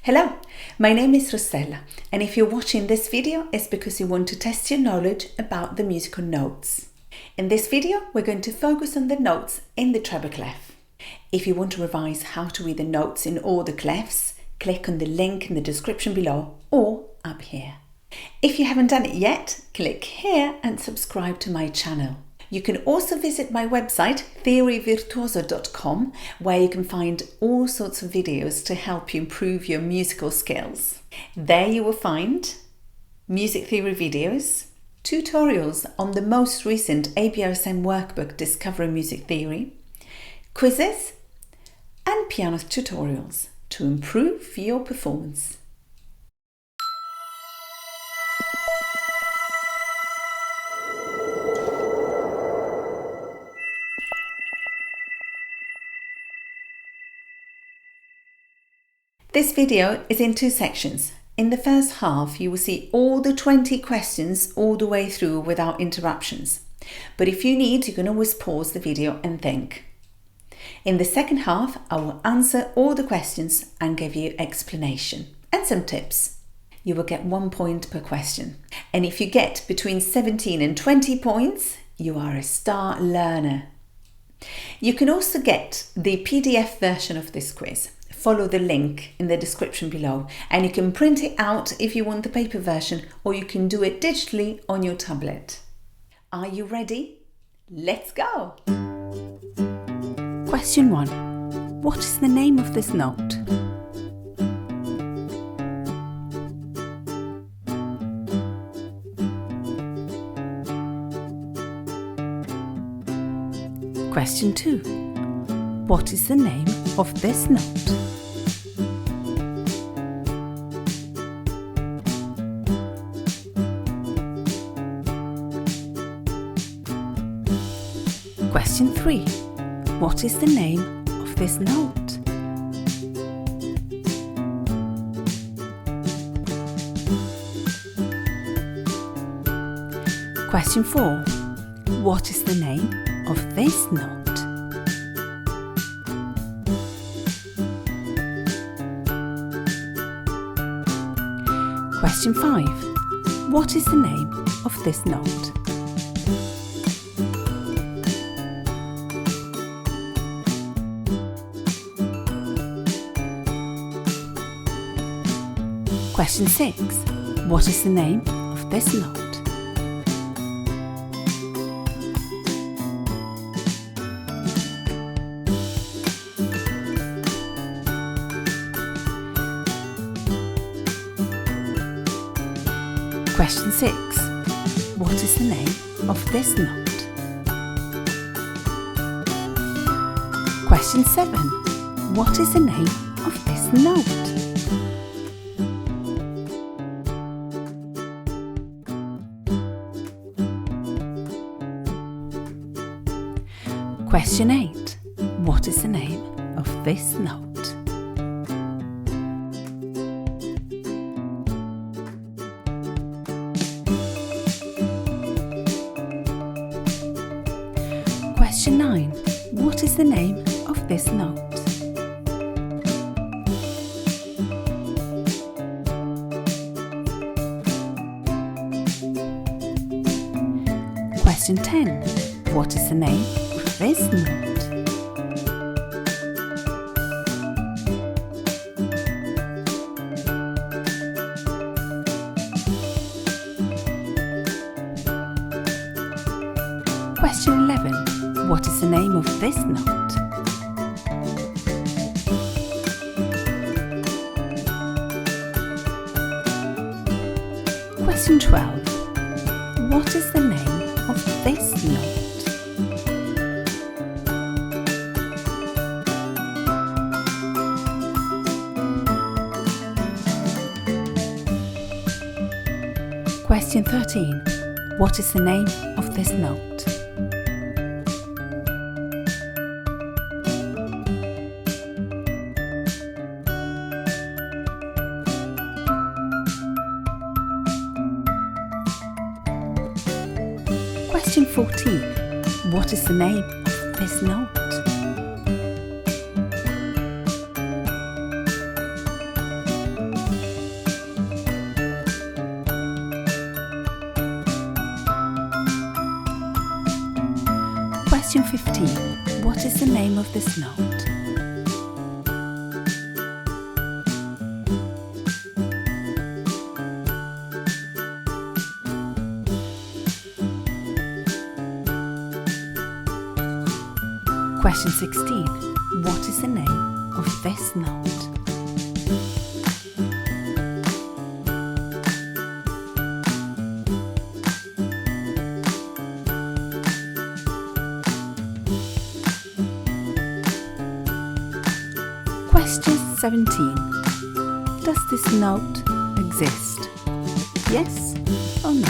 Hello, my name is Rossella, and if you're watching this video, it's because you want to test your knowledge about the musical notes. In this video, we're going to focus on the notes in the treble clef. If you want to revise how to read the notes in all the clefs, click on the link in the description below or up here. If you haven't done it yet, click here and subscribe to my channel. You can also visit my website theoryvirtuoso.com, where you can find all sorts of videos to help you improve your musical skills. There you will find music theory videos, tutorials on the most recent ABRSM workbook Discovering Music Theory, quizzes and piano tutorials to improve your performance. This video is in two sections. In the first half, you will see all the 20 questions all the way through without interruptions. But if you need, you can always pause the video and think. In the second half, I will answer all the questions and give you explanation and some tips. You will get 1 point per question. And if you get between 17 and 20 points, you are a star learner. You can also get the PDF version of this quiz. Follow the link in the description below, and you can print it out if you want the paper version, or you can do it digitally on your tablet. Are you ready? Let's go! Question 1. What is the name of this note? Question 2. What is the name of this note? Question 3. What is the name of this note? Question 4. What is the name of this note? Question 5. What is the name of this note? Question 6. What is the name of this note? Question 6. What is the name of this note? Question 7. What is the name of this note? Question 8. What is the name of this note? Question 9. What is the name of this note? Question 10. What is the name of this note? Question 11. What is the name of this note? Question 12. What is the name of this note? Question 13. What is the name of this note? Question 14. What is the name of this note? Question 15. What is the name of this note? Question 16. What is the name of this note? Question 17. Does this note exist? Yes or no?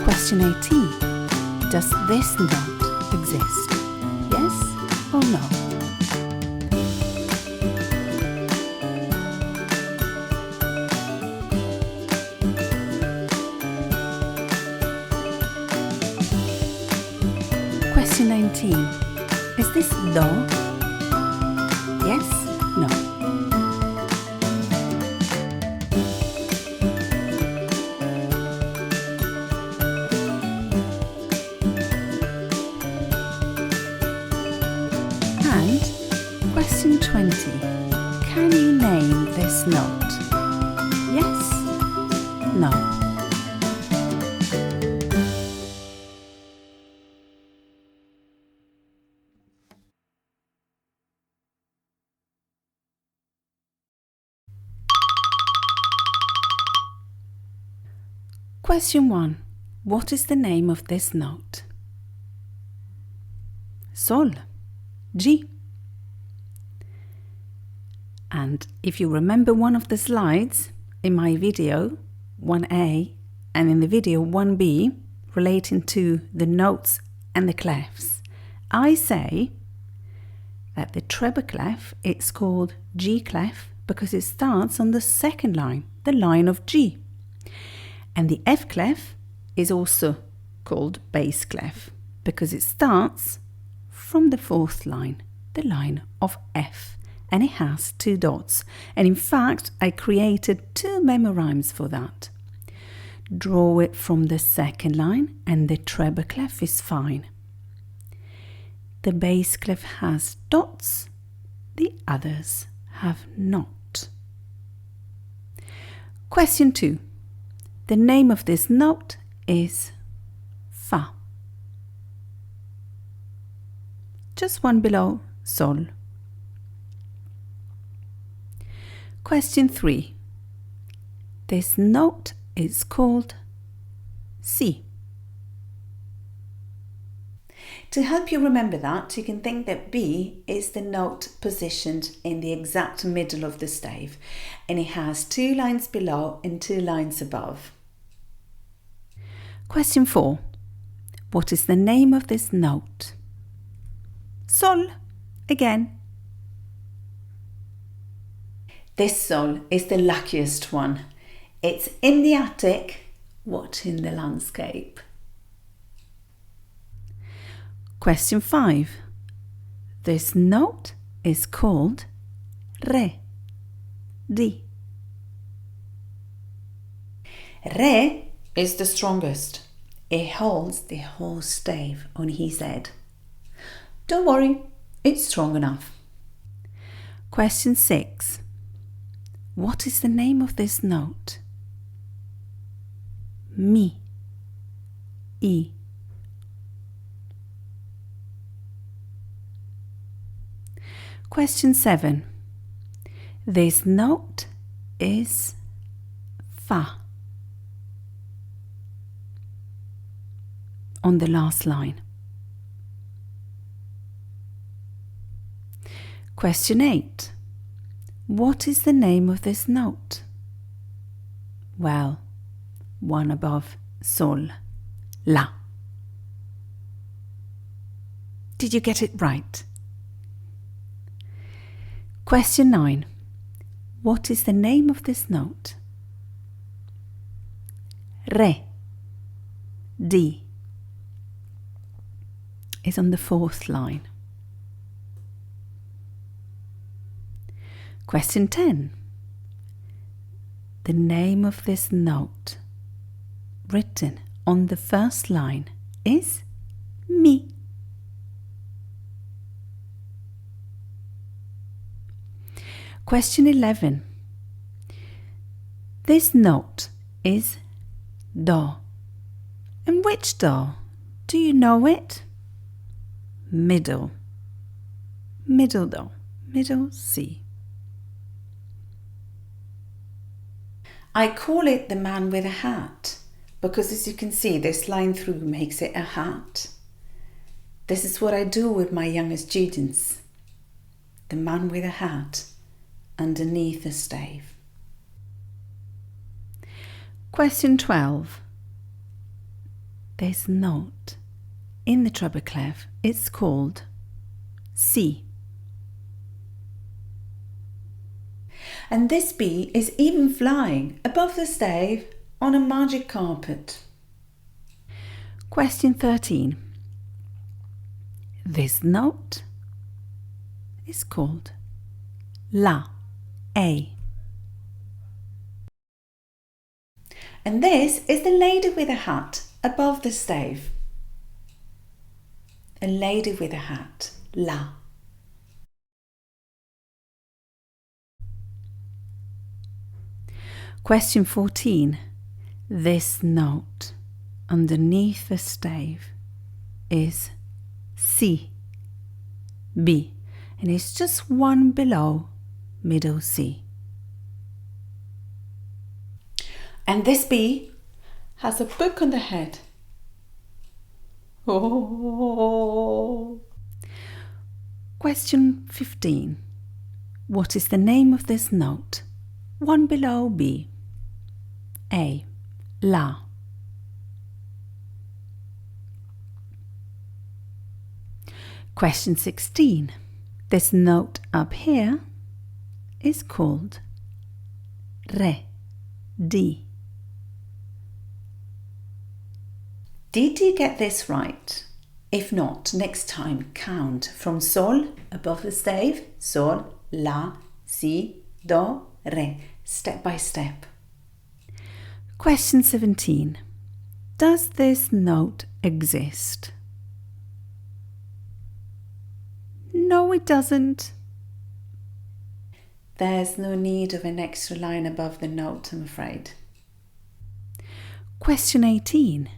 Question 18. Does this note exist? Yes or no? Question 19. Is this do? Yes? No? And question 20. Can you name this note? Yes? No? Question 1. What is the name of this note? Sol, G. And if you remember one of the slides in my video 1A and in the video 1B relating to the notes and the clefs, I say that the treble clef is called G clef because it starts on the second line, the line of G. And the F clef is also called bass clef because it starts from the fourth line, the line of F, and it has 2 dots. And in fact, I created 2 memorhymes for that. Draw it from the second line and the treble clef is fine. The bass clef has dots, the others have not. Question 2. The name of this note is Fa. Just one below Sol. Question 3. This note is called Si. To help you remember that, you can think that B is the note positioned in the exact middle of the stave, and it has 2 lines below and 2 lines above. Question 4. What is the name of this note? Sol, again. This Sol is the luckiest one. It's in the attic, watching the landscape. Question 5. This note is called Re, Di. Re is the strongest. It holds the whole stave on his head. Don't worry, it's strong enough. Question 6. What is the name of this note? Mi, I. Question 7. This note is Fa. On the last line. Question 8. What is the name of this note? Well, one above Sol, La. Did you get it right? Question 9. What is the name of this note? Re, Di. Is on the 4th line. Question 10. The name of this note written on the first line is Mi. Question 11. This note is Do. And which Do? Do you know it? Middle. Middle Do. Middle C. I call it the man with a hat because, as you can see, this line through makes it a hat. This is what I do with my younger students. The man with a hat underneath the stave. Question 12. This note in the treble clef is called C. And this B is even flying above the stave on a magic carpet. Question 13. This note is called La, A. And this is the lady with a hat above the stave. A lady with a hat, La. Question 14. This note underneath the stave is C, B, and it's just one below middle C. And this B has a book on the head. Oh. Question 15. What is the name of this note? One below B. A. La. Question 16. This note up here is called Re, D. Did you get this right? If not, next time count from Sol above the stave, Sol, La, Si, Do, Re, step by step. Question 17. Does this note exist? No, it doesn't. There's no need of an extra line above the note, I'm afraid. Question 18.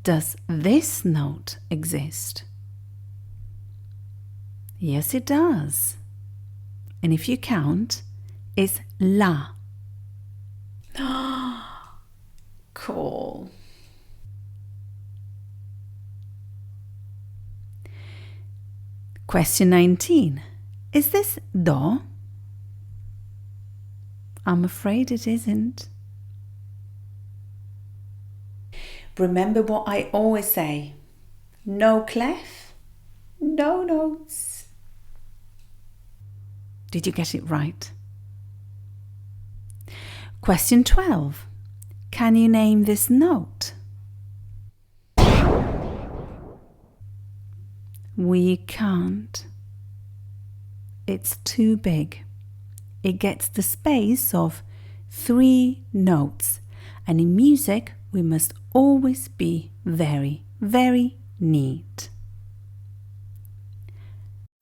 Does this note exist? Yes, it does. And if you count, it's La. Cool. Question 19. Is this Do? I'm afraid it isn't. Remember what I always say. No clef, no notes. Did you get it right? Question 12. Can you name this note? We can't. It's too big. It gets the space of 3 notes, and in music we must always be very, very neat.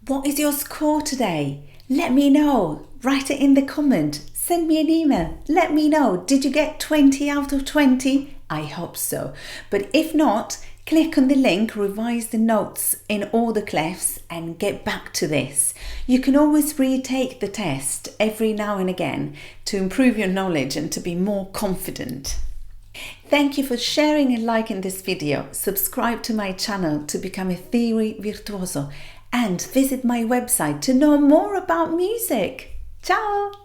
What is your score today? Let me know. Write it in the comment. Send me an email. Let me know. Did you get 20 out of 20? I hope so. But if not, click on the link, revise the notes in all the clefs and get back to this. You can always retake the test every now and again to improve your knowledge and to be more confident. Thank you for sharing and liking this video. Subscribe to my channel to become a theory virtuoso and visit my website to know more about music. Ciao!